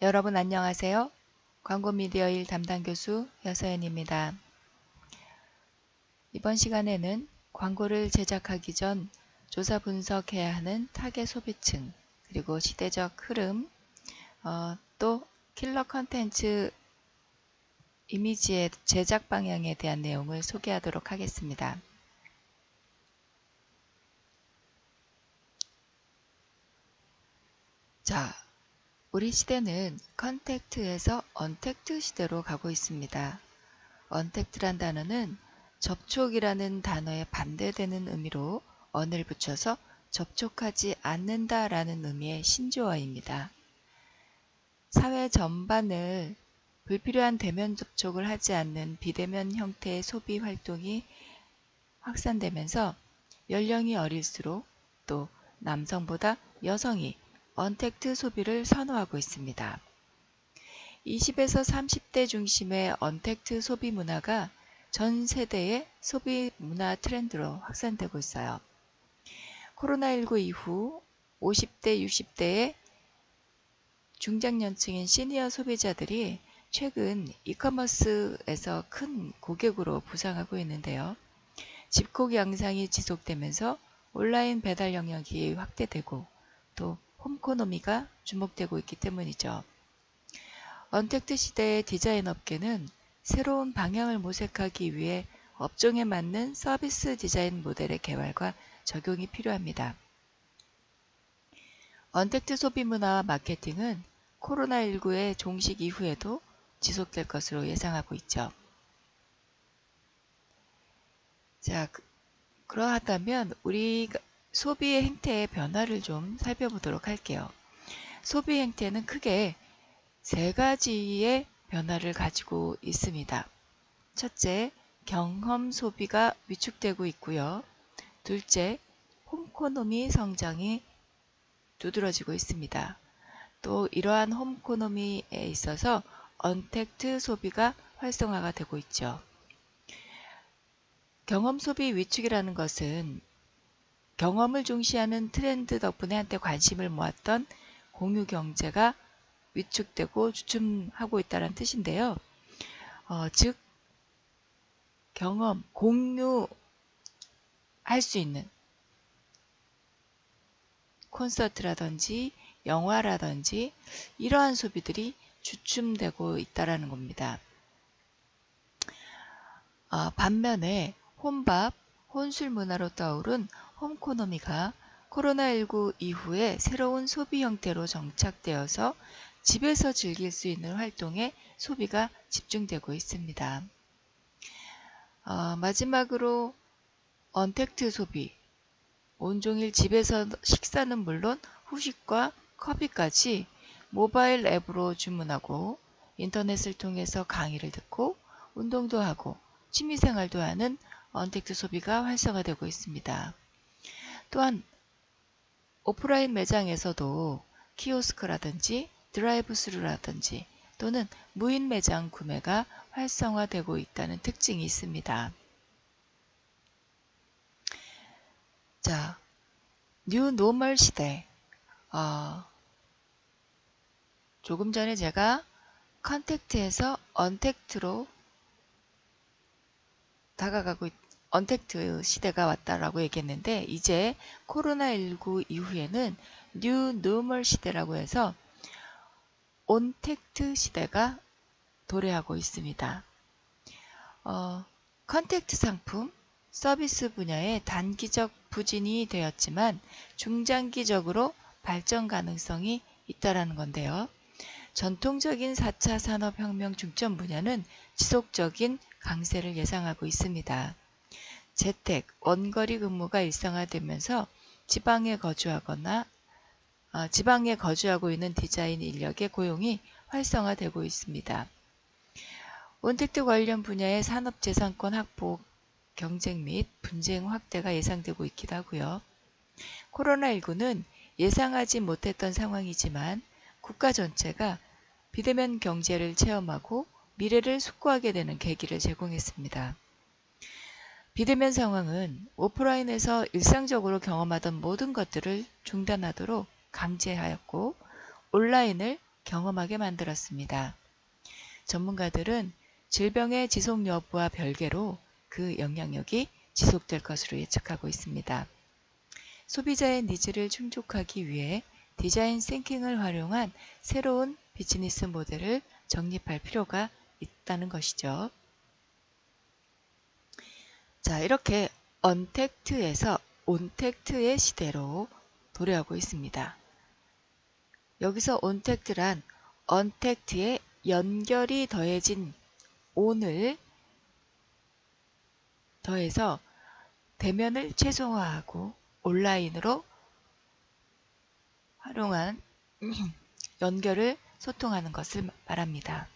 여러분 안녕하세요. 광고 미디어 일 담당 교수 여서연입니다. 이번 시간에는 광고를 제작하기 전 조사 분석해야 하는 타겟 소비층, 그리고 시대적 흐름, 또 킬러 컨텐츠 이미지의 제작 방향에 대한 내용을 소개하도록 하겠습니다. 자, 우리 시대는 컨택트에서 언택트 시대로 가고 있습니다. 언택트란 단어는 접촉이라는 단어에 반대되는 의미로 on을 붙여서 접촉하지 않는다 라는 의미의 신조어입니다. 사회 전반을 불필요한 대면 접촉을 하지 않는 비대면 형태의 소비 활동이 확산되면서 연령이 어릴수록 또 남성보다 여성이 언택트 소비를 선호하고 있습니다. 20에서 30대 중심의 언택트 소비 문화가 전 세대의 소비 문화 트렌드로 확산되고 있어요. 코로나19 이후 50대, 60대의 중장년층인 시니어 소비자들이 최근 이커머스에서 큰 고객으로 부상하고 있는데요. 집콕 양상이 지속되면서 온라인 배달 영역이 확대되고 또 홈코노미가 주목되고 있기 때문이죠. 언택트 시대의 디자인 업계는 새로운 방향을 모색하기 위해 업종에 맞는 서비스 디자인 모델의 개발과 적용이 필요합니다. 언택트 소비 문화와 마케팅은 코로나19의 종식 이후에도 지속될 것으로 예상하고 있죠. 자, 그러하다면 우리 소비의 행태의 변화를 좀 살펴보도록 할게요. 소비 행태는 크게 세 가지의 변화를 가지고 있습니다. 첫째, 경험 소비가 위축되고 있고요. 둘째, 홈코노미 성장이 두드러지고 있습니다. 또 이러한 홈코노미에 있어서 언택트 소비가 활성화가 되고 있죠. 경험 소비 위축이라는 것은 경험을 중시하는 트렌드 덕분에 한때 관심을 모았던 공유 경제가 위축되고 주춤하고 있다는 뜻인데요. 즉 경험, 공유할 수 있는 콘서트라든지 영화라든지 이러한 소비들이 주춤되고 있다는 겁니다. 반면에 혼밥, 혼술 문화로 떠오른 홈코노미가 코로나19 이후에 새로운 소비 형태로 정착되어서 집에서 즐길 수 있는 활동에 소비가 집중되고 있습니다. 마지막으로 언택트 소비, 온종일 집에서 식사는 물론 후식과 커피까지 모바일 앱으로 주문하고 인터넷을 통해서 강의를 듣고 운동도 하고 취미생활도 하는 언택트 소비가 활성화되고 있습니다. 또한 오프라인 매장에서도 키오스크라든지 드라이브 스루라든지 또는 무인 매장 구매가 활성화되고 있다는 특징이 있습니다. 자, 뉴 노멀 시대. 조금 전에 제가 컨택트에서 언택트로 다가가고 언택트 시대가 왔다라고 얘기했는데 이제 코로나19 이후에는 뉴 노멀 시대라고 해서 온택트 시대가 도래하고 있습니다. 컨택트 상품, 서비스 분야의 단기적 부진이 되었지만 중장기적으로 발전 가능성이 있다는 건데요. 전통적인 4차 산업혁명 중점 분야는 지속적인 강세를 예상하고 있습니다. 재택, 원거리 근무가 일상화되면서 지방에 거주하고 있는 디자인 인력의 고용이 활성화되고 있습니다. 온택트 관련 분야의 산업재산권 확보 경쟁 및 분쟁 확대가 예상되고 있기도 하고요. 코로나19는 예상하지 못했던 상황이지만 국가 전체가 비대면 경제를 체험하고 미래를 숙고하게 되는 계기를 제공했습니다. 비대면 상황은 오프라인에서 일상적으로 경험하던 모든 것들을 중단하도록 강제하였고 온라인을 경험하게 만들었습니다. 전문가들은 질병의 지속 여부와 별개로 그 영향력이 지속될 것으로 예측하고 있습니다. 소비자의 니즈를 충족하기 위해 디자인 싱킹을 활용한 새로운 비즈니스 모델을 정립할 필요가 있다는 것이죠. 자, 이렇게 언택트에서 온택트의 시대로 도래하고 있습니다. 여기서 온택트란 언택트에 연결이 더해진 온을 더해서 대면을 최소화하고 온라인으로 활용한 연결을 소통하는 것을 말합니다.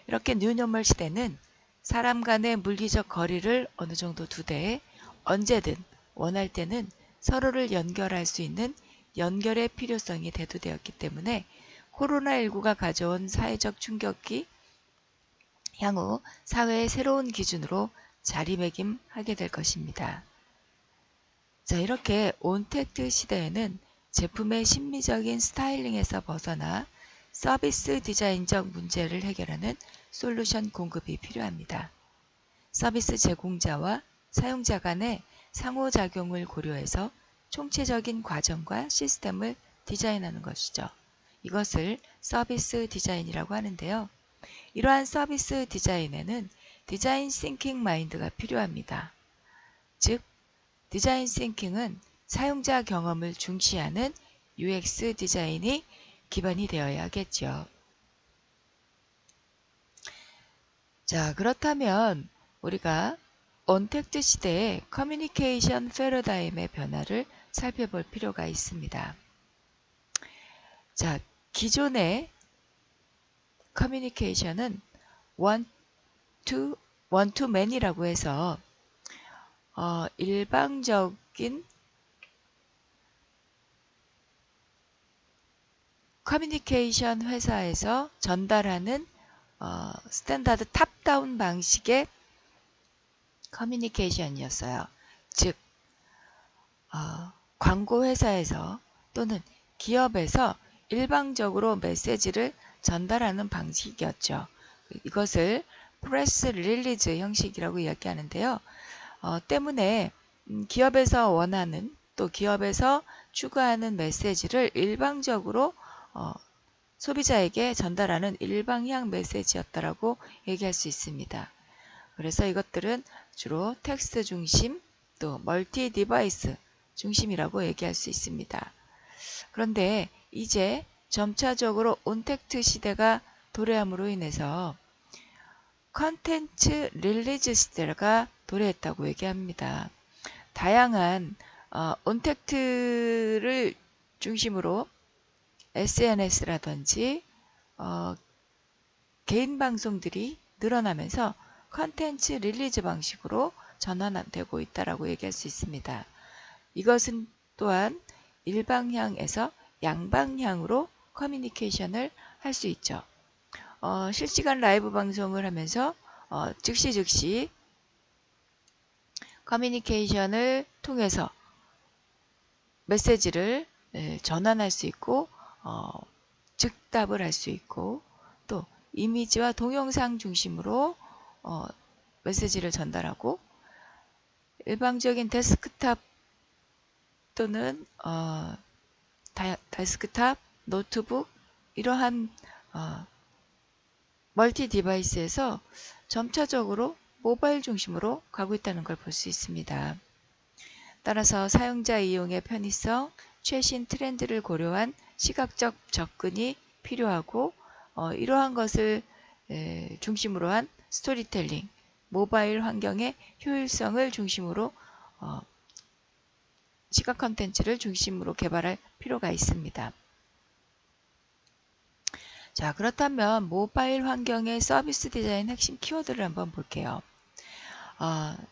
이렇게 뉴노멀 시대는 사람 간의 물리적 거리를 어느 정도 두되 언제든 원할 때는 서로를 연결할 수 있는 연결의 필요성이 대두되었기 때문에 코로나19가 가져온 사회적 충격이 향후 사회의 새로운 기준으로 자리매김하게 될 것입니다. 자, 이렇게 온택트 시대에는 제품의 심미적인 스타일링에서 벗어나 서비스 디자인적 문제를 해결하는 솔루션 공급이 필요합니다. 서비스 제공자와 사용자 간의 상호작용을 고려해서 총체적인 과정과 시스템을 디자인하는 것이죠. 이것을 서비스 디자인이라고 하는데요. 이러한 서비스 디자인에는 디자인 싱킹 마인드가 필요합니다. 즉, 디자인 싱킹은 사용자 경험을 중시하는 UX 디자인이 기반이 되어야 하겠죠. 자, 그렇다면 우리가 언택트 시대의 커뮤니케이션 패러다임의 변화를 살펴볼 필요가 있습니다. 자, 기존의 커뮤니케이션은 원투맨이라고 해서 일방적인 커뮤니케이션 회사에서 전달하는 스탠다드 탑다운 방식의 커뮤니케이션이었어요. 즉, 광고 회사에서 또는 기업에서 일방적으로 메시지를 전달하는 방식이었죠. 이것을 프레스 릴리즈 형식이라고 이야기하는데요. 때문에 기업에서 원하는 또 기업에서 추구하는 메시지를 일방적으로 소비자에게 전달하는 일방향 메시지였다라고 얘기할 수 있습니다. 그래서 이것들은 주로 텍스트 중심 또 멀티 디바이스 중심이라고 얘기할 수 있습니다. 그런데 이제 점차적으로 온택트 시대가 도래함으로 인해서 컨텐츠 릴리즈 시대가 도래했다고 얘기합니다. 다양한 온택트를 중심으로 SNS라든지 개인 방송들이 늘어나면서 컨텐츠 릴리즈 방식으로 전환되고 있다고 얘기할 수 있습니다. 이것은 또한 일방향에서 양방향으로 커뮤니케이션을 할 수 있죠. 실시간 라이브 방송을 하면서 즉시 커뮤니케이션을 통해서 메시지를 전환할 수 있고 즉답을 할 수 있고 또 이미지와 동영상 중심으로 메시지를 전달하고 일방적인 데스크탑 또는 데스크탑, 노트북 이러한 멀티 디바이스에서 점차적으로 모바일 중심으로 가고 있다는 걸 볼 수 있습니다. 따라서 사용자 이용의 편의성, 최신 트렌드를 고려한 시각적 접근이 필요하고 이러한 것을 중심으로 한 스토리텔링, 모바일 환경의 효율성을 중심으로 시각 콘텐츠를 중심으로 개발할 필요가 있습니다. 자, 그렇다면 모바일 환경의 서비스 디자인 핵심 키워드를 한번 볼게요.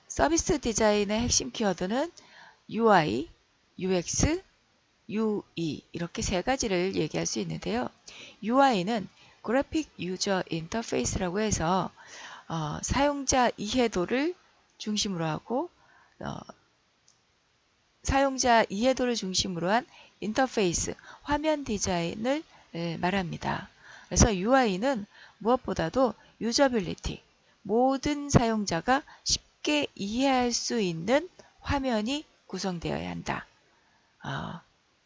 서비스 디자인의 핵심 키워드는 UI, UX, UE 이렇게 세 가지를 얘기할 수 있는데요. UI는 그래픽 유저 인터페이스라고 해서 사용자 이해도를 중심으로 하고 사용자 이해도를 중심으로 한 인터페이스, 화면 디자인을 말합니다. 그래서 UI는 무엇보다도 유저빌리티, 모든 사용자가 쉽게 이해할 수 있는 화면이 구성되어야 한다.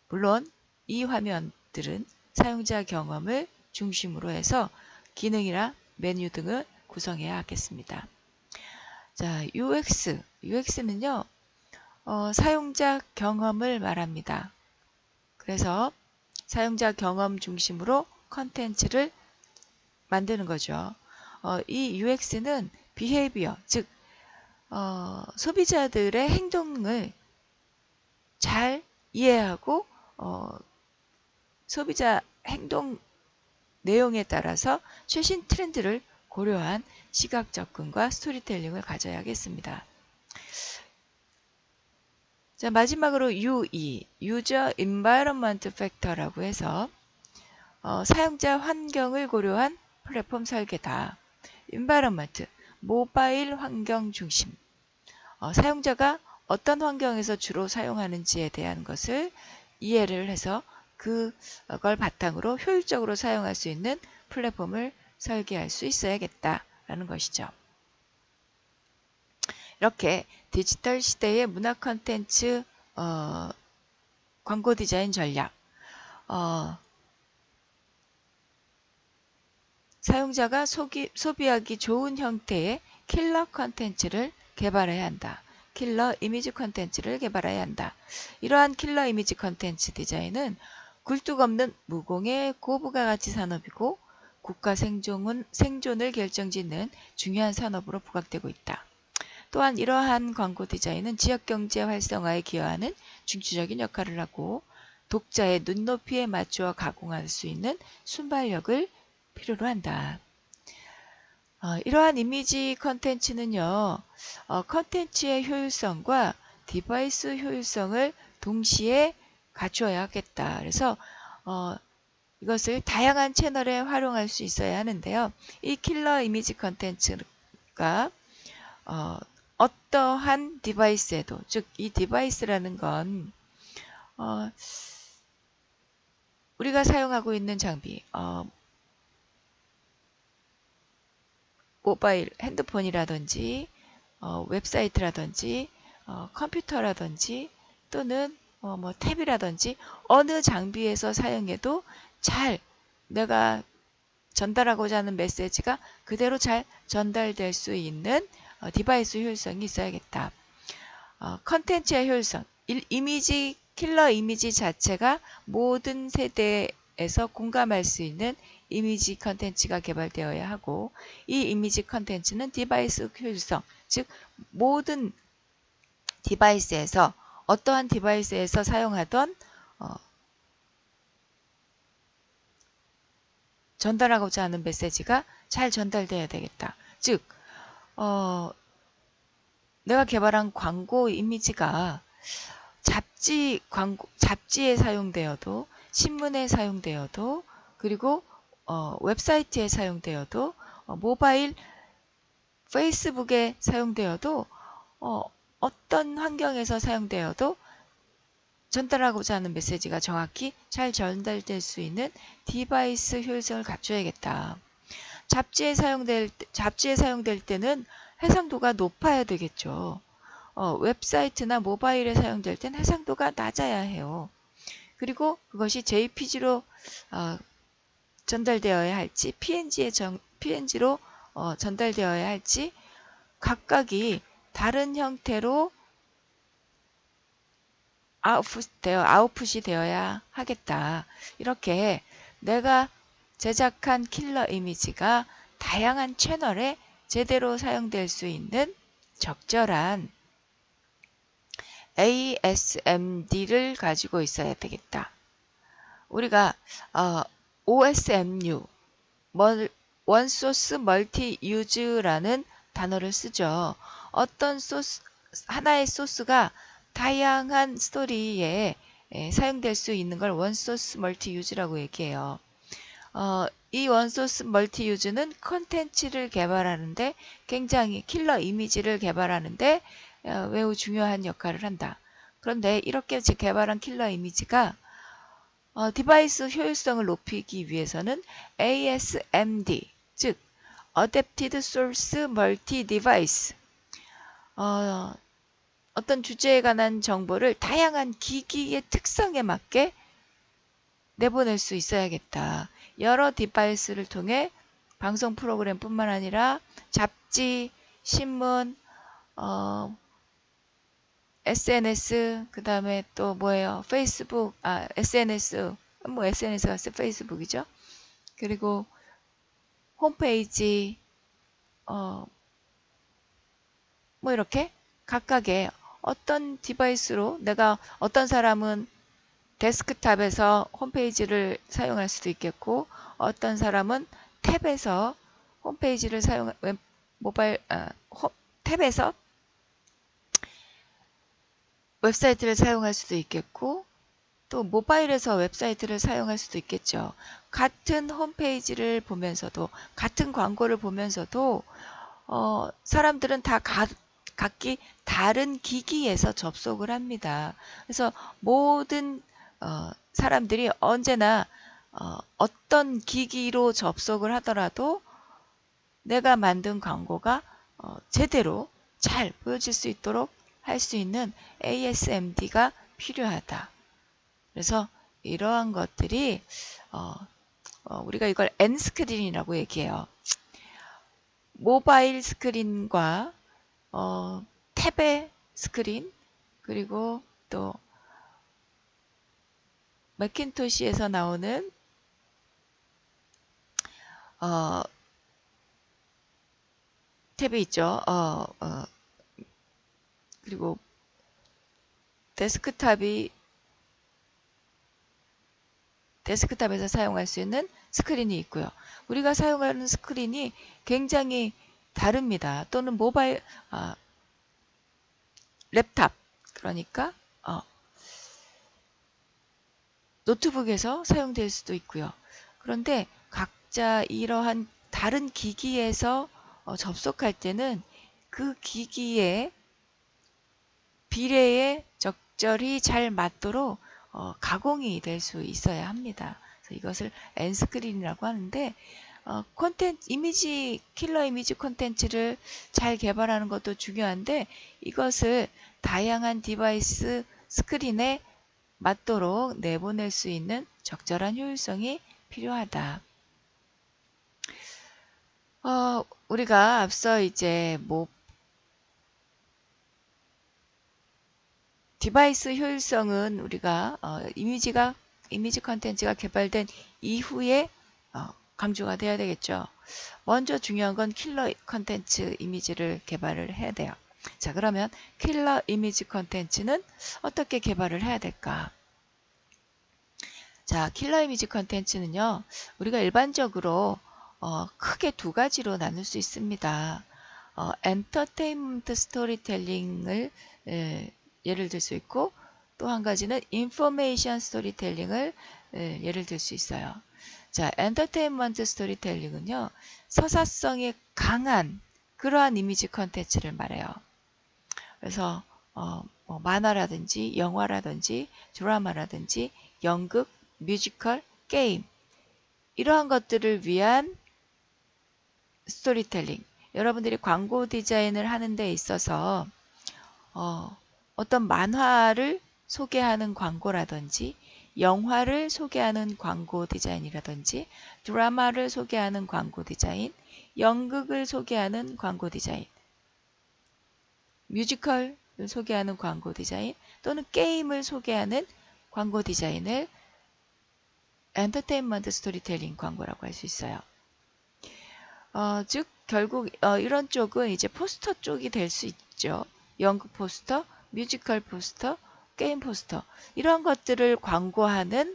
물론 이 화면들은 사용자 경험을 중심으로 해서 기능이나 메뉴 등을 구성해야 하겠습니다. 자, UX는요, 사용자 경험을 말합니다. 그래서 사용자 경험 중심으로 컨텐츠를 만드는 거죠. 이 UX는 비헤이비어, 즉 소비자들의 행동을 잘 이해하고 소비자 행동 내용에 따라서 최신 트렌드를 고려한 시각 접근과 스토리텔링을 가져야겠습니다. 자, 마지막으로 UE, User Environment Factor라고 해서 사용자 환경을 고려한 플랫폼 설계다. Environment, 모바일 환경 중심. 사용자가 어떤 환경에서 주로 사용하는지에 대한 것을 이해를 해서 그걸 바탕으로 효율적으로 사용할 수 있는 플랫폼을 설계할 수 있어야겠다라는 것이죠. 이렇게 디지털 시대의 문화 콘텐츠 광고 디자인 전략, 사용자가 소비하기 좋은 형태의 킬러 콘텐츠를 개발해야 한다. 킬러 이미지 콘텐츠를 개발해야 한다. 이러한 킬러 이미지 콘텐츠 디자인은 굴뚝 없는 무공의 고부가가치 산업이고 국가 생존을 결정짓는 중요한 산업으로 부각되고 있다. 또한 이러한 광고 디자인은 지역경제 활성화에 기여하는 중추적인 역할을 하고 독자의 눈높이에 맞추어 가공할 수 있는 순발력을 필요로 한다. 이러한 이미지 컨텐츠는요, 컨텐츠의 효율성과 디바이스 효율성을 동시에 갖추어야 하겠다. 그래서 이것을 다양한 채널에 활용할 수 있어야 하는데요. 이 킬러 이미지 컨텐츠가 어떠한 디바이스에도, 즉 이 디바이스라는 건 우리가 사용하고 있는 장비, 모바일 핸드폰이라든지 웹사이트라든지 컴퓨터라든지 또는 뭐 탭이라든지 어느 장비에서 사용해도 잘 내가 전달하고자 하는 메시지가 그대로 잘 전달될 수 있는 디바이스 효율성이 있어야겠다. 컨텐츠의 효율성, 킬러 이미지 자체가 모든 세대에서 공감할 수 있는 이미지 컨텐츠가 개발되어야 하고 이 이미지 컨텐츠는 디바이스 효율성, 즉 모든 디바이스에서 어떠한 디바이스에서 사용하던 전달하고자 하는 메시지가 잘 전달돼야 되겠다. 즉 내가 개발한 광고 이미지가 잡지에 사용되어도 신문에 사용되어도 그리고 웹사이트에 사용되어도 모바일 페이스북에 사용되어도 어떤 환경에서 사용되어도 전달하고자 하는 메시지가 정확히 잘 전달될 수 있는 디바이스 효율성을 갖춰야겠다. 잡지에 사용될 때는 해상도가 높아야 되겠죠. 웹사이트나 모바일에 사용될 땐 해상도가 낮아야 해요. 그리고 그것이 JPG로 전달되어야 할지 PNG로 전달되어야 할지 각각이 다른 형태로 아웃풋이 되어야 하겠다. 이렇게 내가 제작한 킬러 이미지가 다양한 채널에 제대로 사용될 수 있는 적절한 ASMD를 가지고 있어야 되겠다. 우리가 OSMU, 원소스 멀티 유즈라는 단어를 쓰죠. 어떤 하나의 소스가 다양한 스토리에 사용될 수 있는 걸 원소스 멀티 유즈라고 얘기해요. 이 원소스 멀티 유즈는 콘텐츠를 개발하는데 굉장히 킬러 이미지를 개발하는데 매우 중요한 역할을 한다. 그런데 이렇게 개발한 킬러 이미지가 디바이스 효율성을 높이기 위해서는 ASMD, 즉 Adapted Source Multi Device, 어떤 주제에 관한 정보를 다양한 기기의 특성에 맞게 내보낼 수 있어야겠다. 여러 디바이스를 통해 방송 프로그램뿐만 아니라 잡지, 신문, SNS, 그 다음에 또 뭐예요? 페이스북, SNS, SNS가 페이스북이죠. 그리고 홈페이지, 이렇게 각각의 어떤 디바이스로 내가 어떤 사람은 데스크탑에서 홈페이지를 사용할 수도 있겠고 어떤 사람은 탭에서 홈페이지를 탭에서 웹사이트를 사용할 수도 있겠고 또 모바일에서 웹사이트를 사용할 수도 있겠죠. 같은 홈페이지를 보면서도 같은 광고를 보면서도 사람들은 다 각기 다른 기기에서 접속을 합니다. 그래서 모든 사람들이 언제나 어떤 기기로 접속을 하더라도 내가 만든 광고가 제대로 잘 보여질 수 있도록 할 수 있는 ASMD가 필요하다. 그래서 이러한 것들이 우리가 이걸 N스크린이라고 얘기해요. 모바일 스크린과 탭의 스크린, 그리고 또 매cin토시에서 나오는 탭이 있죠. 그리고 데스크탑에서 사용할 수 있는 스크린이 있고요. 우리가 사용하는 스크린이 굉장히 다릅니다. 또는 모바일 랩탑, 그러니까 노트북에서 사용될 수도 있고요. 그런데 각자 이러한 다른 기기에서 접속할 때는 그 기기의 비례에 적절히 잘 맞도록 가공이 될 수 있어야 합니다. 그래서 이것을 N스크린이라고 하는데 킬러 이미지 콘텐츠를 잘 개발하는 것도 중요한데 이것을 다양한 디바이스 스크린에 맞도록 내보낼 수 있는 적절한 효율성이 필요하다. 우리가 앞서 이제 디바이스 효율성은 우리가 이미지 컨텐츠가 개발된 이후에 강조가 돼야 되겠죠. 먼저 중요한 건 킬러 컨텐츠 이미지를 개발을 해야 돼요. 자, 그러면 킬러 이미지 컨텐츠는 어떻게 개발을 해야 될까? 자, 킬러 이미지 컨텐츠는요, 우리가 일반적으로 크게 두 가지로 나눌 수 있습니다. 엔터테인먼트 스토리텔링을 예를 들 수 있고 또 한 가지는 인포메이션 스토리텔링을 예를 들 수 있어요. 자, 엔터테인먼트 스토리텔링은요, 서사성이 강한 그러한 이미지 컨텐츠를 말해요. 그래서 만화라든지 영화라든지 드라마라든지 연극, 뮤지컬, 게임 이러한 것들을 위한 스토리텔링. 여러분들이 광고 디자인을 하는 데 있어서 어떤 만화를 소개하는 광고라든지 영화를 소개하는 광고 디자인이라든지 드라마를 소개하는 광고 디자인, 연극을 소개하는 광고 디자인, 뮤지컬을 소개하는 광고 디자인 또는 게임을 소개하는 광고 디자인을 엔터테인먼트 스토리텔링 광고라고 할 수 있어요. 즉 결국 이런 쪽은 이제 포스터 쪽이 될 수 있죠. 연극 포스터, 뮤지컬 포스터, 게임 포스터 이런 것들을 광고하는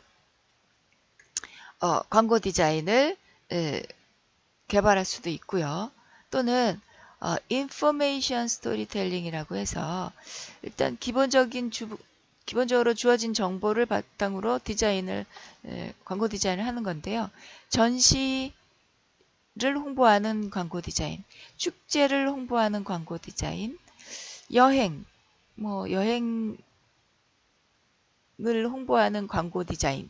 광고 디자인을 개발할 수도 있고요. 또는 인포메이션 스토리텔링이라고 해서 일단 기본적으로 주어진 정보를 바탕으로 광고 디자인을 하는 건데요. 전시를 홍보하는 광고 디자인, 축제를 홍보하는 광고 디자인, 여행을 홍보하는 광고 디자인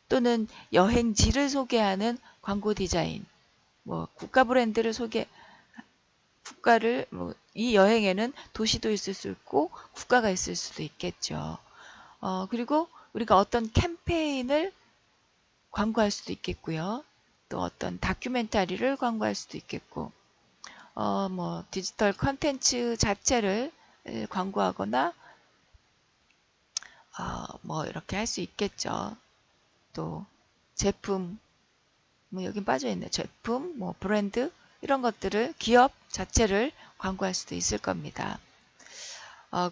또는 여행지를 소개하는 광고 디자인, 뭐 국가 브랜드를 국가를 뭐 이 여행에는 도시도 있을 수 있고 국가가 있을 수도 있겠죠. 그리고 우리가 어떤 캠페인을 광고할 수도 있겠고요. 또 어떤 다큐멘터리를 광고할 수도 있겠고, 뭐 디지털 컨텐츠 자체를 광고하거나 뭐 이렇게 할 수 있겠죠. 또 제품, 뭐 여긴 빠져있네. 제품, 뭐 브랜드 이런 것들을 기업 자체를 광고할 수도 있을 겁니다.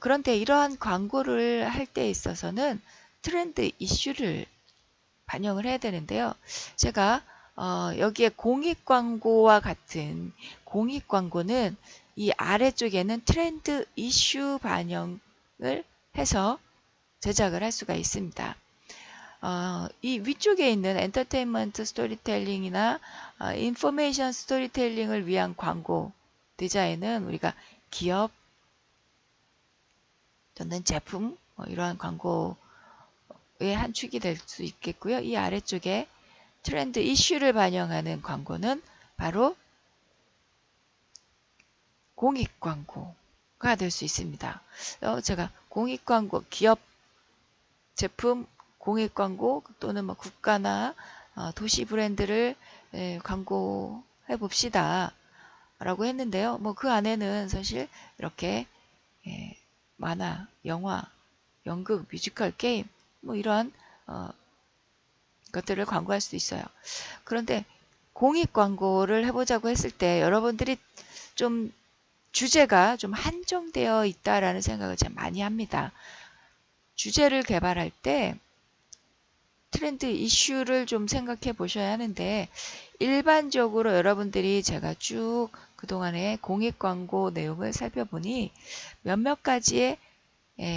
그런데 이러한 광고를 할 때 있어서는 트렌드 이슈를 반영을 해야 되는데요. 제가 여기에 공익 광고와 같은 공익 광고는 이 아래쪽에는 트렌드 이슈 반영을 해서 제작을 할 수가 있습니다. 이 위쪽에 있는 엔터테인먼트 스토리텔링이나 인포메이션 스토리텔링을 위한 광고 디자인은 우리가 기업 또는 제품 이러한 광고의 한 축이 될 수 있겠고요. 이 아래쪽에 트렌드 이슈를 반영하는 광고는 바로 공익 광고가 될 수 있습니다. 제가 공익 광고, 기업 제품 공익 광고 또는 뭐 국가나 도시 브랜드를 광고해 봅시다 라고 했는데요. 뭐 그 안에는 사실 이렇게 만화, 영화, 연극, 뮤지컬, 게임 뭐 이러한 것들을 광고할 수도 있어요. 그런데 공익 광고를 해보자고 했을 때 여러분들이 좀 주제가 좀 한정되어 있다라는 생각을 참 많이 합니다. 주제를 개발할 때 트렌드 이슈를 좀 생각해 보셔야 하는데 일반적으로 여러분들이 제가 쭉 그동안의 공익 광고 내용을 살펴보니 몇몇 가지의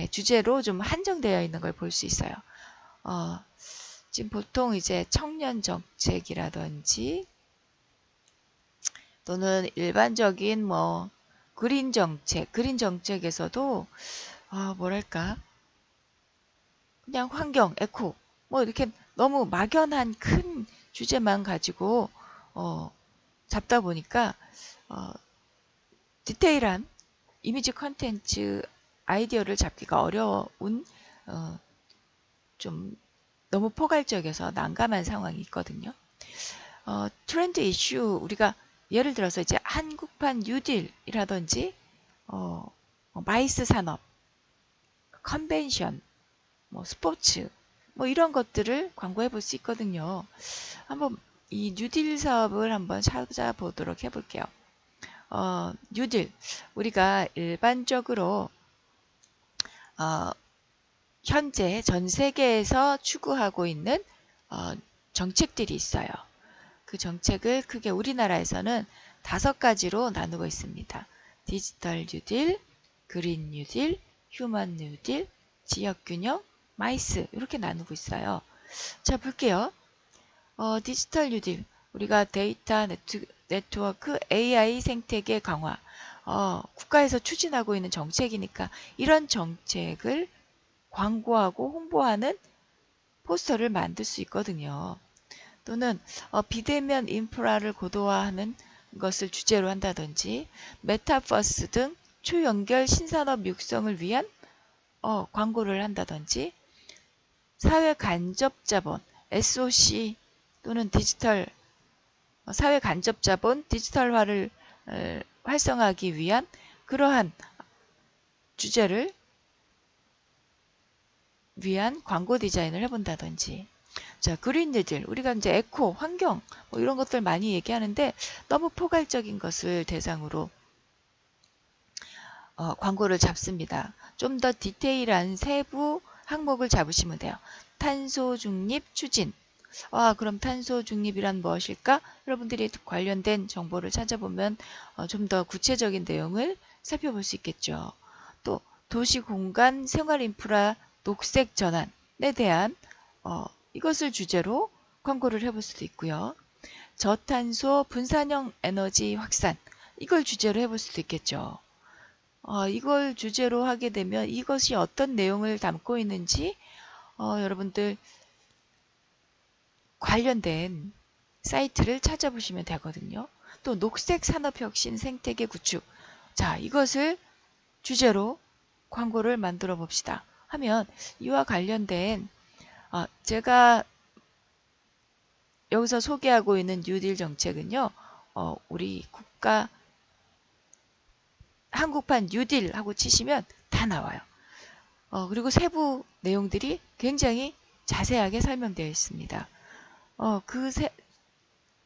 주제로 좀 한정되어 있는 걸 볼 수 있어요. 지금 보통 이제 청년 정책이라든지 또는 일반적인 뭐 그린 정책에서도 뭐랄까 그냥 환경, 에코 뭐 이렇게 너무 막연한 큰 주제만 가지고 잡다 보니까 디테일한 이미지 컨텐츠 아이디어를 잡기가 어려운 좀 너무 포괄적이어서 난감한 상황이 있거든요. 트렌드 이슈 우리가 예를 들어서 이제 한국판 뉴딜이라든지 마이스 산업, 컨벤션, 뭐 스포츠 뭐 이런 것들을 광고해 볼 수 있거든요. 한번 이 뉴딜 사업을 한번 찾아보도록 해볼게요. 뉴딜 우리가 일반적으로 현재 전 세계에서 추구하고 있는 정책들이 있어요. 그 정책을 크게 우리나라에서는 5가지로 나누고 있습니다. 디지털 뉴딜, 그린 뉴딜, 휴먼 뉴딜, 지역균형, 마이스 이렇게 나누고 있어요. 자 볼게요. 디지털 뉴딜 우리가 데이터 네트워크 AI 생태계 강화 국가에서 추진하고 있는 정책이니까 이런 정책을 광고하고 홍보하는 포스터를 만들 수 있거든요. 또는 비대면 인프라를 고도화하는 것을 주제로 한다든지 메타버스 등 초연결 신산업 육성을 위한 광고를 한다든지 사회 간접 자본 SOC 또는 디지털 사회 간접 자본 디지털화를 활성화하기 위한 그러한 주제를 위한 광고 디자인을 해본다든지 자, 그린 뉴딜 우리가 이제 에코, 환경 뭐 이런 것들 많이 얘기하는데 너무 포괄적인 것을 대상으로 광고를 잡습니다. 좀 더 디테일한 세부 항목을 잡으시면 돼요. 탄소 중립 추진 그럼 탄소 중립이란 무엇일까? 여러분들이 관련된 정보를 찾아보면 좀 더 구체적인 내용을 살펴볼 수 있겠죠. 또 도시 공간 생활 인프라 녹색 전환에 대한 이것을 주제로 광고를 해볼 수도 있고요. 저탄소 분산형 에너지 확산 이걸 주제로 해볼 수도 있겠죠. 이걸 주제로 하게 되면 이것이 어떤 내용을 담고 있는지 여러분들 관련된 사이트를 찾아보시면 되거든요. 또 녹색 산업혁신 생태계 구축. 자, 이것을 주제로 광고를 만들어 봅시다 하면 이와 관련된 제가 여기서 소개하고 있는 뉴딜 정책은요. 우리 국가 한국판 뉴딜 하고 치시면 다 나와요. 그리고 세부 내용들이 굉장히 자세하게 설명되어 있습니다. 그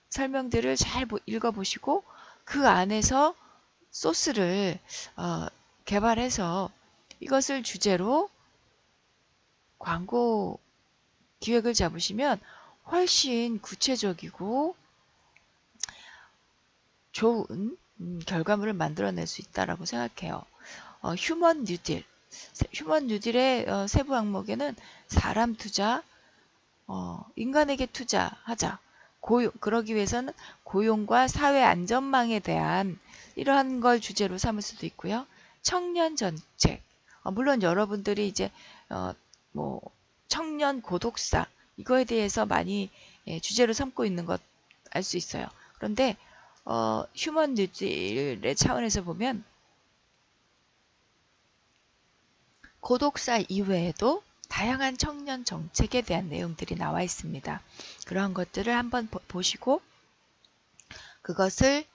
설명들을 잘 읽어보시고 그 안에서 소스를 개발해서 이것을 주제로 광고 기획을 잡으시면 훨씬 구체적이고 좋은 결과물을 만들어낼 수 있다고 생각해요. 휴먼 뉴딜. 휴먼 뉴딜의 세부 항목에는 사람 투자, 인간에게 투자하자. 그러기 위해서는 고용과 사회 안전망에 대한 이러한 걸 주제로 삼을 수도 있고요. 청년 정책. 물론 여러분들이 이제 뭐 청년 고독사 이거에 대해서 많이 주제로 삼고 있는 것 알 수 있어요. 그런데 휴먼 뉴딜의 차원에서 보면 고독사 이외에도 다양한 청년 정책에 대한 내용들이 나와 있습니다. 그런 것들을 한번 보시고 그것을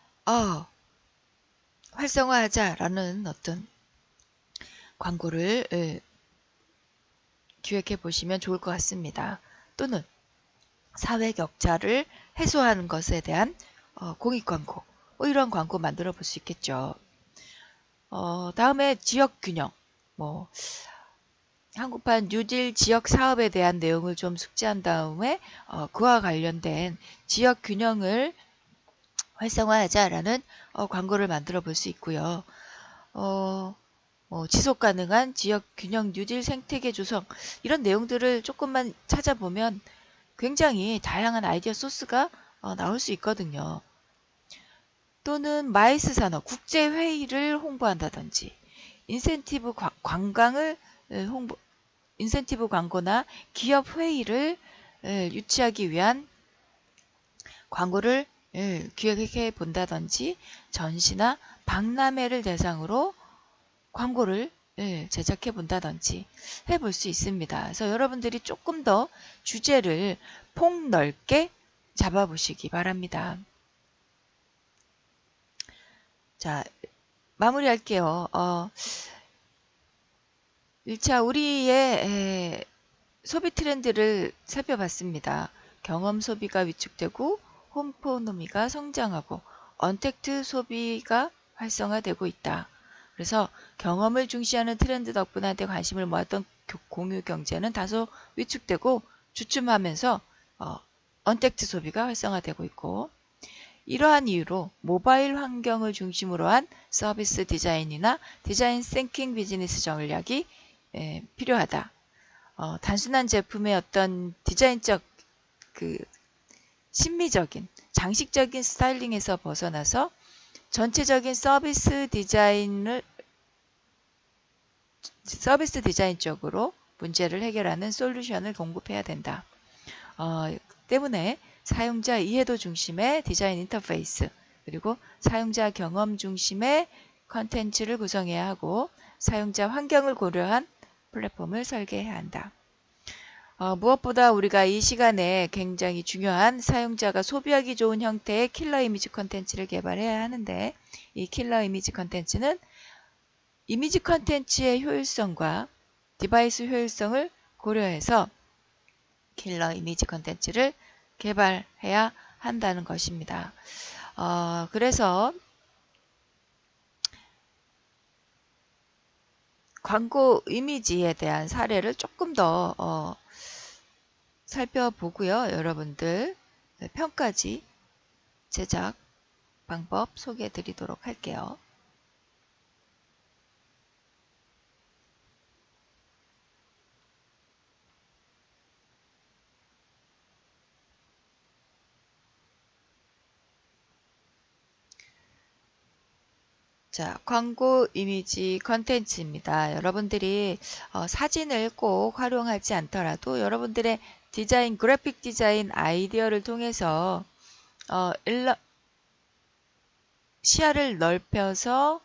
활성화하자라는 어떤 광고를 기획해 보시면 좋을 것 같습니다. 또는 사회 격차를 해소하는 것에 대한 공익 광고 이런 광고 만들어 볼 수 있겠죠. 다음에 지역 균형 한국판 뉴딜 지역 사업에 대한 내용을 좀 숙지한 다음에 그와 관련된 지역 균형을 활성화하자라는 광고를 만들어 볼 수 있고요. 지속 가능한 지역 균형 뉴딜 생태계 조성 이런 내용들을 조금만 찾아보면 굉장히 다양한 아이디어 소스가 나올 수 있거든요. 또는 마이스 산업 국제회의를 홍보한다든지 인센티브 관광을 인센티브 광고나 기업 회의를 유치하기 위한 광고를 기획해 본다든지 전시나 박람회를 대상으로 광고를 제작해 본다든지 해볼 수 있습니다. 그래서 여러분들이 조금 더 주제를 폭넓게 잡아보시기 바랍니다. 자, 마무리할게요. 1차 우리의 소비 트렌드를 살펴봤습니다. 경험 소비가 위축되고 홈포노미가 성장하고 언택트 소비가 활성화되고 있다. 그래서 경험을 중시하는 트렌드 덕분에 한테 관심을 모았던 공유 경제는 다소 위축되고 주춤하면서 언택트 소비가 활성화되고 있고 이러한 이유로 모바일 환경을 중심으로 한 서비스 디자인이나 디자인 싱킹 비즈니스 전략이 필요하다. 단순한 제품의 어떤 디자인적 심미적인 장식적인 스타일링에서 벗어나서 전체적인 서비스 디자인적으로 문제를 해결하는 솔루션을 공급해야 된다. 때문에 사용자 이해도 중심의 디자인 인터페이스 그리고 사용자 경험 중심의 컨텐츠를 구성해야 하고 사용자 환경을 고려한 플랫폼을 설계해야 한다. 무엇보다 우리가 이 시간에 굉장히 중요한 사용자가 소비하기 좋은 형태의 킬러 이미지 컨텐츠를 개발해야 하는데 이 킬러 이미지 컨텐츠는 이미지 컨텐츠의 효율성과 디바이스 효율성을 고려해서 킬러 이미지 컨텐츠를 개발해야 한다는 것입니다. 그래서 광고 이미지에 대한 사례를 조금 더 살펴보고요. 여러분들 평가지 제작 방법 소개해 드리도록 할게요. 자, 광고 이미지 컨텐츠입니다. 여러분들이 사진을 꼭 활용하지 않더라도 여러분들의 디자인, 그래픽 디자인 아이디어를 통해서 시야를 넓혀서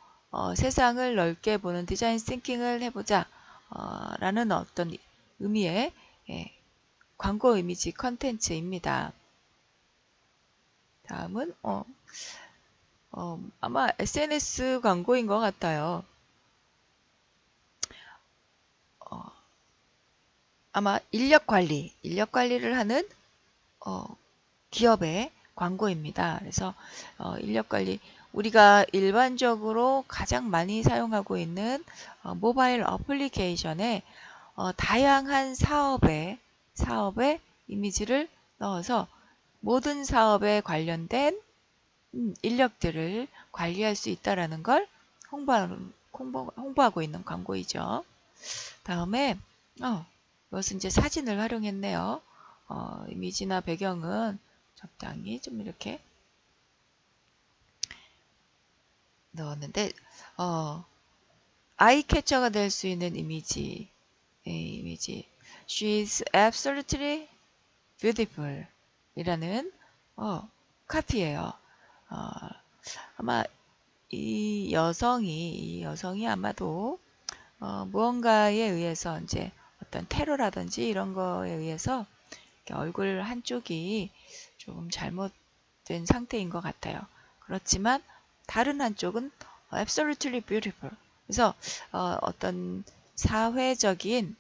세상을 넓게 보는 디자인 싱킹을 해보자 라는 어떤 의미의 예, 광고 이미지 컨텐츠입니다. 다음은 아마 SNS 광고인 것 같아요. 아마 인력 관리를 하는 기업의 광고입니다. 그래서 인력 관리, 우리가 일반적으로 가장 많이 사용하고 있는 모바일 어플리케이션에 다양한 사업의 이미지를 넣어서 모든 사업에 관련된 인력들을 관리할 수 있다는 걸 홍보하고 있는 광고이죠. 다음에 이것은 이제 사진을 활용했네요. 이미지나 배경은 적당히 좀 이렇게 넣었는데 아이 캐쳐가 될 수 있는 이미지. She's absolutely beautiful 이라는 카피예요. 아마 이 여성이 아마도 무언가에 의해서 이제 어떤 테러라든지 이런 거에 의해서 얼굴 한쪽이 조금 잘못된 상태인 것 같아요. 그렇지만 다른 한쪽은 absolutely beautiful. 그래서 어떤 사회적인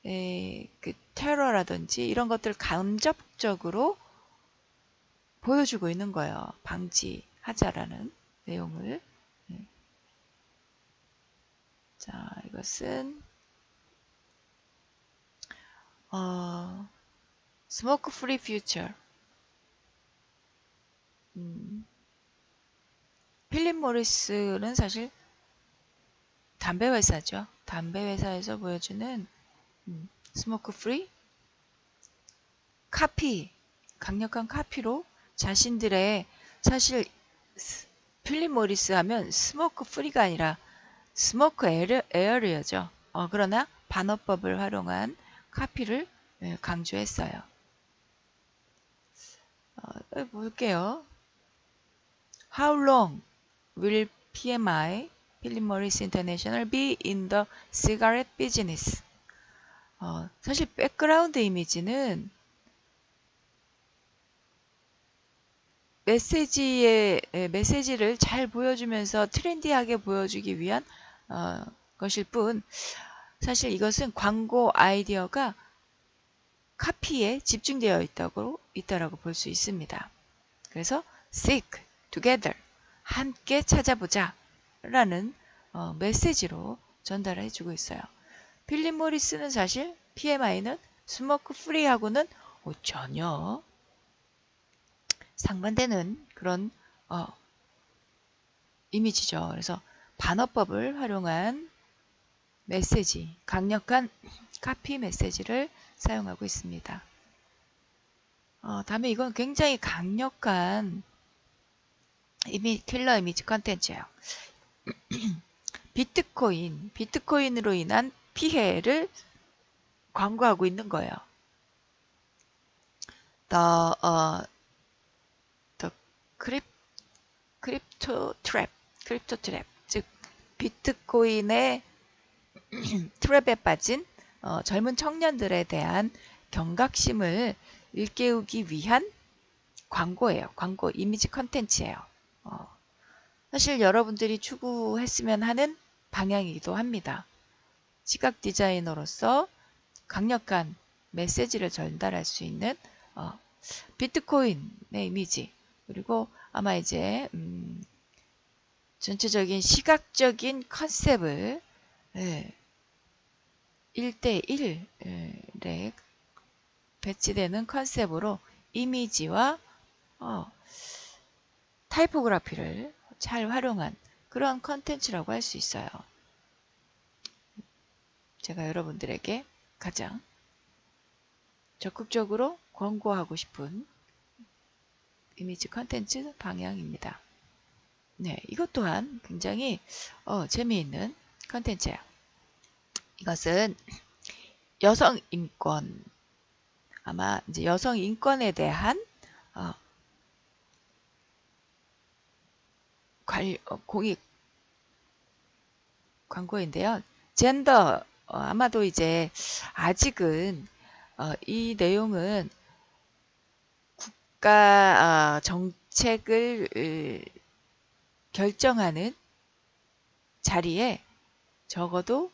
그 테러라든지 이런 것들 간접적으로 보여주고 있는 거예요. 방지하자라는 내용을. 자, 이것은 스모크 프리 퓨처. 필립 모리스는 사실 담배 회사죠. 담배 회사에서 보여주는 스모크 프리 카피, 강력한 카피로 자신들의, 사실 필립 모리스 하면 스모크 프리가 아니라 스모크 에어리어죠. 그러나 반어법을 활용한 카피를 강조했어요. 볼게요. How long will PMI, 필립 모리스 인터내셔널, be in the cigarette business? 사실 백그라운드 이미지는 메시지를 잘 보여주면서 트렌디하게 보여주기 위한 것일 뿐, 사실 이것은 광고 아이디어가 카피에 집중되어 있다라고 볼 수 있습니다. 그래서 seek together, 함께 찾아보자 라는 메시지로 전달해 주고 있어요. 필립 모리스는 사실 PMI는 스모크 프리하고는 전혀 상반되는 그런 이미지죠. 그래서 반어법을 활용한 메시지, 강력한 카피 메시지를 사용하고 있습니다. 다음에 이건 굉장히 강력한 킬러 이미지 컨텐츠예요. 비트코인으로 인한 피해를 광고하고 있는 거예요. The crypto trap, 즉 비트코인의 트랩에 빠진 젊은 청년들에 대한 경각심을 일깨우기 위한 광고예요. 광고 이미지 컨텐츠예요. 사실 여러분들이 추구했으면 하는 방향이기도 합니다. 시각 디자이너로서 강력한 메시지를 전달할 수 있는 비트코인의 이미지, 그리고 아마 이제 전체적인 시각적인 컨셉을 1대1에 배치되는 컨셉으로 이미지와 타이포그라피를 잘 활용한 그런 컨텐츠라고 할 수 있어요. 제가 여러분들에게 가장 적극적으로 권고하고 싶은 이미지 컨텐츠 방향입니다. 네, 이것 또한 굉장히 재미있는 컨텐츠예요. 이것은 여성 인권, 아마 이제 여성 인권에 대한 공익 광고인데요. 젠더 아마도 이제 아직은 이 내용은 국가 정책을 결정하는 자리에 적어도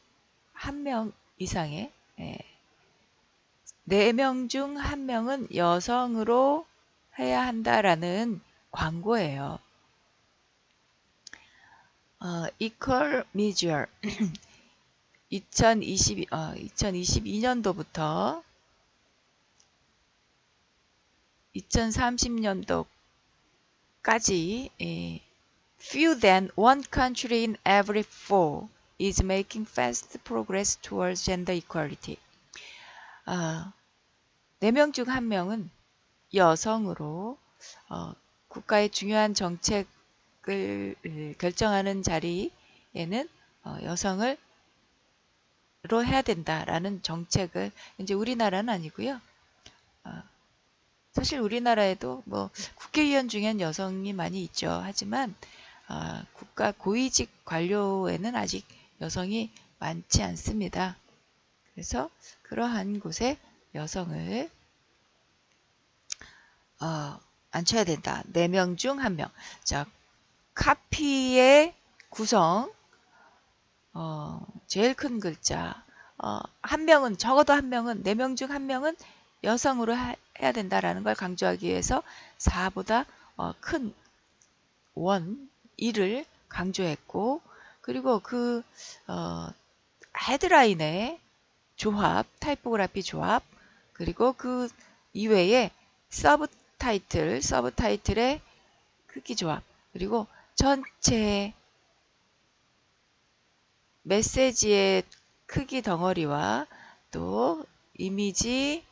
한 명 이상의 4명 중 1명은 여성으로 해야 한다라는 광고예요. Equal Measure 2022년도부터 2030년도까지 fewer than one country in every four is making fast progress towards gender equality. 4명 중 1명은 여성으로 국가의 중요한 정책을 결정하는 자리에는 여성을 로 해야 된다라는 정책을 이제 우리나라는 아니고요. 사실 우리나라에도 뭐 국회의원 중엔 여성이 많이 있죠. 하지만 국가 고위직 관료에는 아직 여성이 많지 않습니다. 그래서 그러한 곳에 여성을 앉혀야 된다. 4명 중 1명. 자, 카피의 구성 제일 큰 글자 한 명은 적어도 한 명은 4명 중 1명은 여성으로 해야 된다라는 걸 강조하기 위해서 4보다 큰 1을 강조했고 그리고 그 헤드라인의 조합, 타이포그래피 조합 그리고 그 이외에 서브타이틀의 크기 조합 그리고 전체 메시지의 크기 덩어리와 또 이미지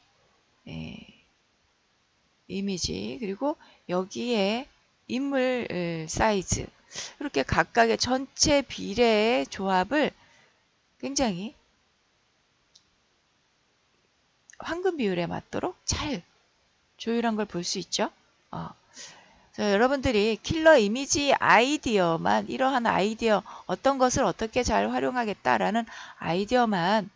그리고 여기에 인물 사이즈 이렇게 각각의 전체 비례의 조합을 굉장히 황금 비율에 맞도록 잘 조율한 걸 볼 수 있죠. 여러분들이 킬러 이미지 아이디어만 이러한 아이디어 어떤 것을 어떻게 잘 활용하겠다라는 아이디어만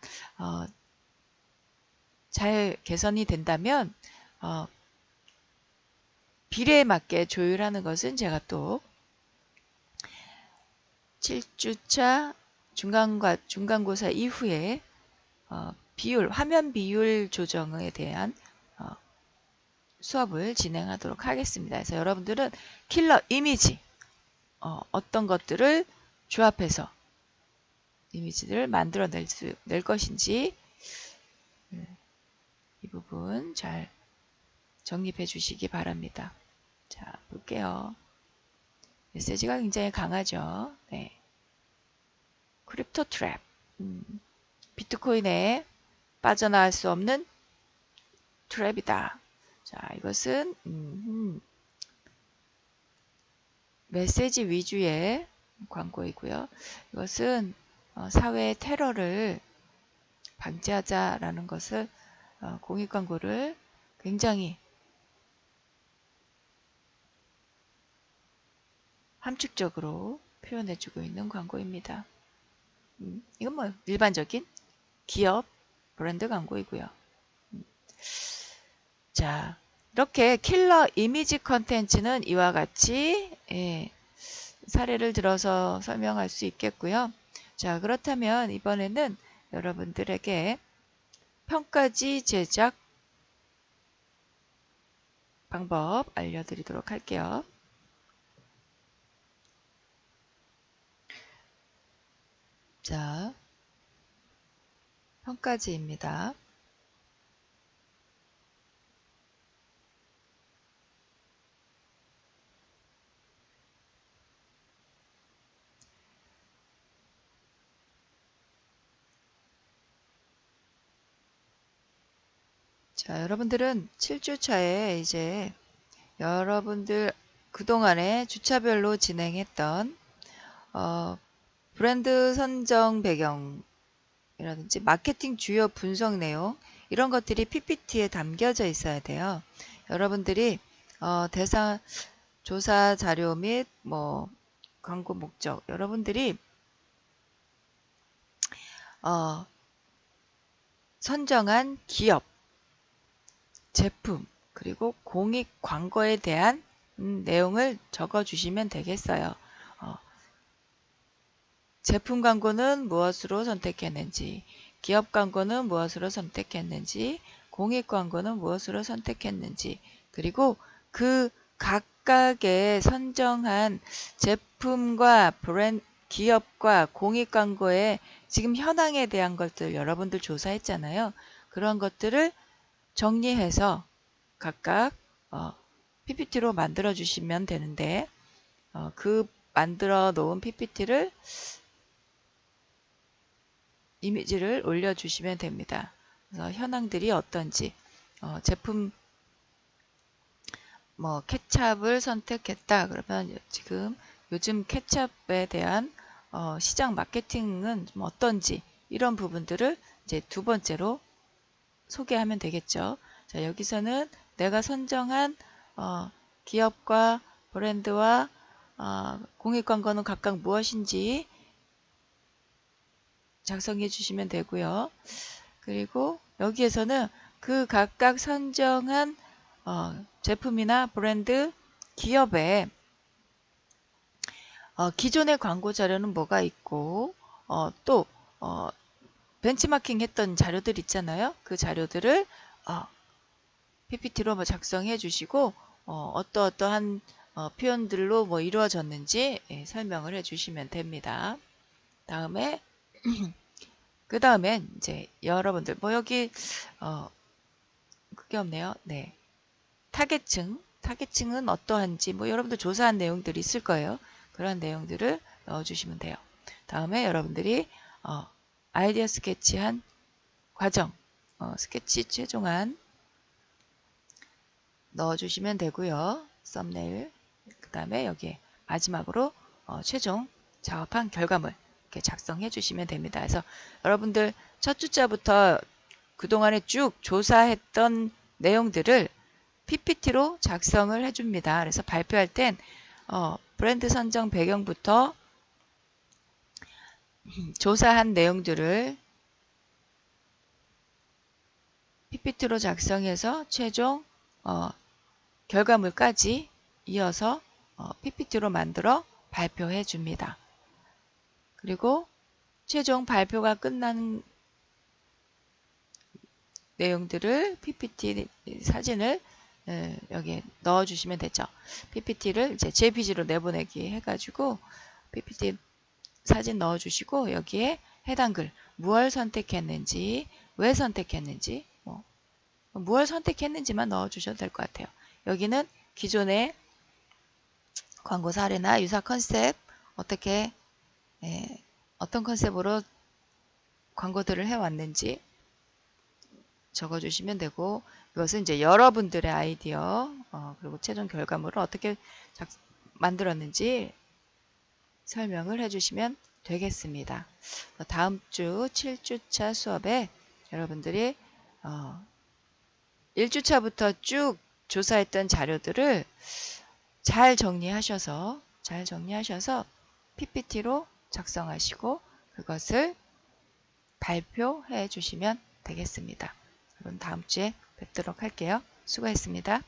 잘 개선이 된다면 비례에 맞게 조율하는 것은 제가 또 7주차 중간고사 이후에 화면 비율 조정에 대한 수업을 진행하도록 하겠습니다. 그래서 여러분들은 킬러 이미지 어떤 것들을 조합해서 이미지를 만들어낼 것인지 이 부분 잘 정립해 주시기 바랍니다. 자, 볼게요. 메시지가 굉장히 강하죠. 네. 크립토 트랩. 비트코인에 빠져나갈 수 없는 트랩이다. 자, 이것은 메시지 위주의 광고이고요. 이것은 사회의 테러를 방지하자라는 것을 공익 광고를 굉장히 함축적으로 표현해주고 있는 광고입니다. 이건 뭐 일반적인 기업 브랜드 광고이고요. 자, 이렇게 킬러 이미지 컨텐츠는 이와 같이 사례를 들어서 설명할 수 있겠고요. 자, 그렇다면 이번에는 여러분들에게 평가지 제작 방법 알려드리도록 할게요. 자, 평가지입니다. 자, 여러분들은 7주차에 이제 여러분들 그동안에 주차별로 진행했던 브랜드 선정 배경이라든지 마케팅 주요 분석 내용 이런 것들이 PPT에 담겨져 있어야 돼요. 여러분들이 대상 조사 자료 및 뭐 광고 목적, 여러분들이 선정한 기업, 제품, 그리고 공익 광고에 대한 내용을 적어 주시면 되겠어요. 제품 광고는 무엇으로 선택했는지, 기업 광고는 무엇으로 선택했는지, 공익 광고는 무엇으로 선택했는지, 그리고 그 각각의 선정한 제품과 기업과 공익 광고의 지금 현황에 대한 것들 여러분들 조사했잖아요. 그런 것들을 정리해서 각각 PPT로 만들어 주시면 되는데, 그 만들어 놓은 PPT를 이미지를 올려주시면 됩니다. 그래서 현황들이 어떤지, 제품 뭐 케찹을 선택했다 그러면 지금 요즘 케찹에 대한 시장 마케팅은 좀 어떤지, 이런 부분들을 이제 두 번째로 소개하면 되겠죠. 자, 여기서는 내가 선정한 기업과 브랜드와 공익광고는 각각 무엇인지 작성해 주시면 되고요. 그리고 여기에서는 그 각각 선정한 제품이나 브랜드, 기업의 기존의 광고 자료는 뭐가 있고, 또 벤치마킹 했던 자료들 있잖아요. 그 자료들을 PPT로 작성해 주시고 어떠한 표현들로 뭐 이루어졌는지 설명을 해 주시면 됩니다. 다음에 그 다음엔 이제 여러분들 뭐 여기 그게 없네요. 네, 타겟층은 어떠한지 뭐 여러분들 조사한 내용들이 있을 거예요. 그런 내용들을 넣어주시면 돼요. 다음에 여러분들이 아이디어 스케치한 과정, 스케치 최종안 넣어주시면 되고요. 썸네일, 그 다음에 여기에 마지막으로 최종 작업한 결과물 이렇게 작성해 주시면 됩니다. 그래서 여러분들 첫 주자부터 그동안에 쭉 조사했던 내용들을 PPT로 작성을 해줍니다. 그래서 발표할 땐 브랜드 선정 배경부터 조사한 내용들을 PPT로 작성해서 최종 결과물까지 이어서 PPT로 만들어 발표해 줍니다. 그리고 최종 발표가 끝난 내용들을 PPT 사진을 여기에 넣어주시면 되죠. PPT를 이제 JPG로 내보내기 해가지고 PPT 사진 넣어주시고 여기에 해당 글, 무엇 선택했는지, 왜 선택했는지, 무엇 선택했는지만 넣어주셔도 될 것 같아요. 여기는 기존의 광고 사례나 유사 컨셉, 어떻게 어떤 컨셉으로 광고들을 해왔는지 적어주시면 되고, 이것은 이제 여러분들의 아이디어 그리고 최종 결과물을 어떻게 만들었는지 설명을 해주시면 되겠습니다. 다음 주 7주차 수업에 여러분들이 1주차부터 쭉 조사했던 자료들을 잘 정리하셔서 PPT로 작성하시고 그것을 발표해 주시면 되겠습니다. 여러분 다음 주에 뵙도록 할게요. 수고했습니다.